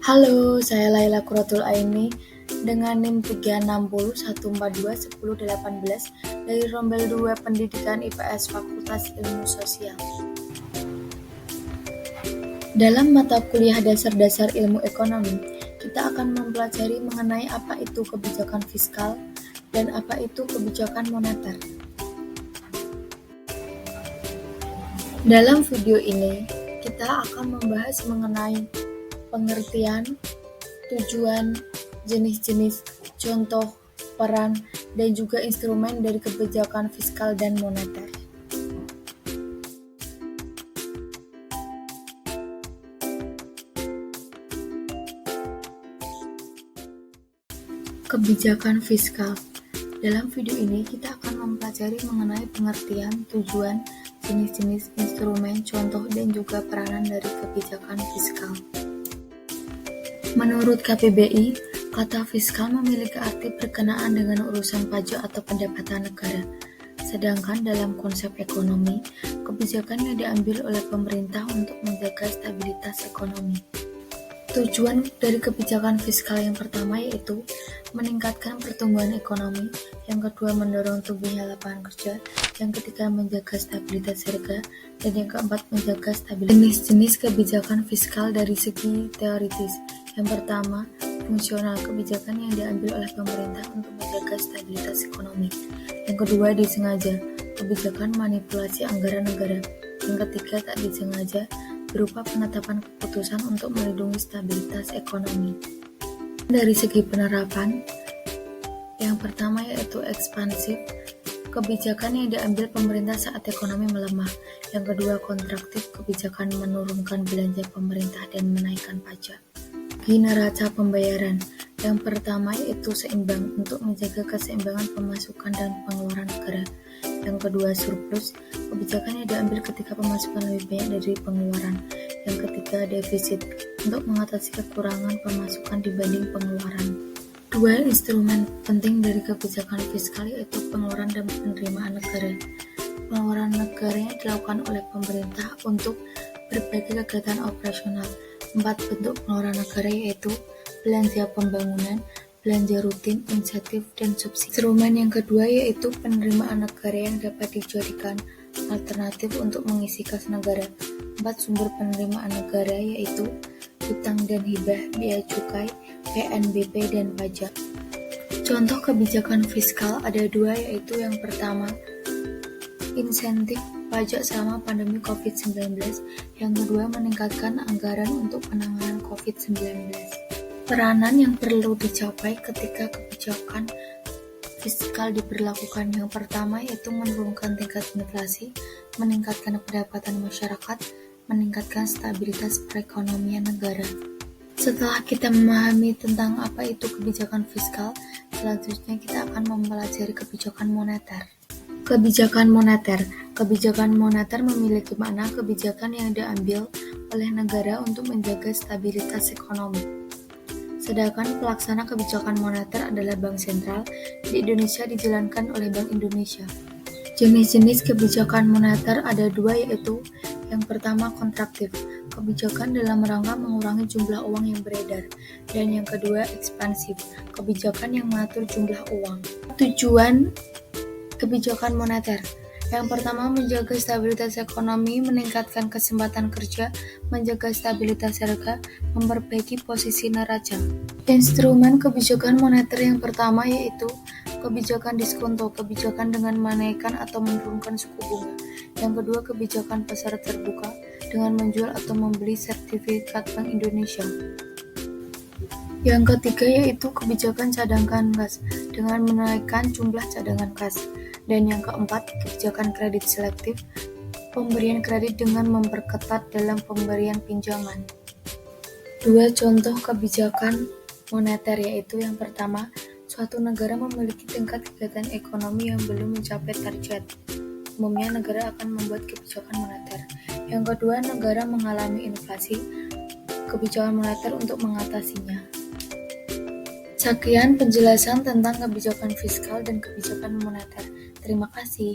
Halo, saya Laila Quratul Aini dengan NIM 36014211018 dari Rombel 2 Pendidikan IPS Fakultas Ilmu Sosial. Dalam mata kuliah dasar-dasar ilmu ekonomi, kita akan mempelajari mengenai apa itu kebijakan fiskal dan apa itu kebijakan moneter. Dalam video ini, kita akan membahas mengenai pengertian, tujuan, jenis-jenis, contoh, peran, dan juga instrumen dari kebijakan fiskal dan moneter. Kebijakan fiskal. Dalam video ini kita akan mempelajari mengenai pengertian, tujuan, jenis-jenis, instrumen, contoh, dan juga peranan dari kebijakan fiskal. Menurut KPBI, kata fiskal memiliki arti berkenaan dengan urusan pajak atau pendapatan negara. Sedangkan dalam konsep ekonomi, kebijakan yang diambil oleh pemerintah untuk menjaga stabilitas ekonomi. Tujuan dari kebijakan fiskal yang pertama yaitu meningkatkan pertumbuhan ekonomi, yang kedua mendorong tumbuhnya lapangan kerja, yang ketiga menjaga stabilitas harga, dan yang keempat menjaga stabilitas. Jenis-jenis kebijakan fiskal dari segi teoritis. Yang pertama, fungsional, kebijakan yang diambil oleh pemerintah untuk menjaga stabilitas ekonomi. Yang kedua, disengaja, kebijakan manipulasi anggaran negara. Yang ketiga, tak disengaja, berupa penetapan keputusan untuk melindungi stabilitas ekonomi. Dari segi penerapan, yang pertama yaitu ekspansif, kebijakan yang diambil pemerintah saat ekonomi melemah. Yang kedua, kontraktif, kebijakan menurunkan belanja pemerintah dan menaikkan pajak. Neraca pembayaran. Yang pertama yaitu seimbang, untuk menjaga keseimbangan pemasukan dan pengeluaran negara. Yang kedua, surplus, kebijakan yang diambil ketika pemasukan lebih banyak dari pengeluaran. Yang ketiga, defisit, untuk mengatasi kekurangan pemasukan dibanding pengeluaran. Dua instrumen penting dari kebijakan fiskal yaitu pengeluaran dan penerimaan negara. Pengeluaran negara yang dilakukan oleh pemerintah untuk berbagai kegiatan operasional. 4 bentuk pengeluaran negara yaitu belanja pembangunan, belanja rutin, insentif, dan subsidi. Instrumen yang kedua yaitu penerimaan negara yang dapat dijadikan alternatif untuk mengisi kas negara. 4 sumber penerimaan negara yaitu hutang dan hibah, bea cukai, PNBP, dan pajak. Contoh kebijakan fiskal ada 2 yaitu yang pertama, insentif pajak selama pandemi COVID-19, yang kedua meningkatkan anggaran untuk penanganan COVID-19. Peranan yang perlu dicapai ketika kebijakan fiskal diberlakukan yang pertama yaitu menurunkan tingkat inflasi, meningkatkan pendapatan masyarakat, meningkatkan stabilitas perekonomian negara. Setelah kita memahami tentang apa itu kebijakan fiskal, selanjutnya kita akan mempelajari kebijakan moneter. Kebijakan moneter. Kebijakan moneter memiliki makna kebijakan yang diambil oleh negara untuk menjaga stabilitas ekonomi. Sedangkan pelaksana kebijakan moneter adalah Bank Sentral. Di Indonesia dijalankan oleh Bank Indonesia. Jenis-jenis kebijakan moneter ada 2 yaitu yang pertama kontraktif, kebijakan dalam rangka mengurangi jumlah uang yang beredar, dan yang kedua ekspansif, kebijakan yang mengatur jumlah uang. Tujuan kebijakan moneter. Yang pertama, menjaga stabilitas ekonomi, meningkatkan kesempatan kerja, menjaga stabilitas harga, memperbaiki posisi neraca. Instrumen kebijakan moneter yang pertama yaitu kebijakan diskonto, kebijakan dengan menaikkan atau menurunkan suku bunga. Yang kedua, kebijakan pasar terbuka dengan menjual atau membeli sertifikat Bank Indonesia. Yang ketiga yaitu kebijakan cadangan kas dengan menaikkan jumlah cadangan kas. Dan yang keempat, kebijakan kredit selektif, pemberian kredit dengan memperketat dalam pemberian pinjaman. 2 contoh kebijakan moneter yaitu yang pertama, suatu negara memiliki tingkat kegiatan ekonomi yang belum mencapai target. Umumnya negara akan membuat kebijakan moneter. Yang kedua, negara mengalami inflasi, kebijakan moneter untuk mengatasinya. Sekian penjelasan tentang kebijakan fiskal dan kebijakan moneter. Terima kasih.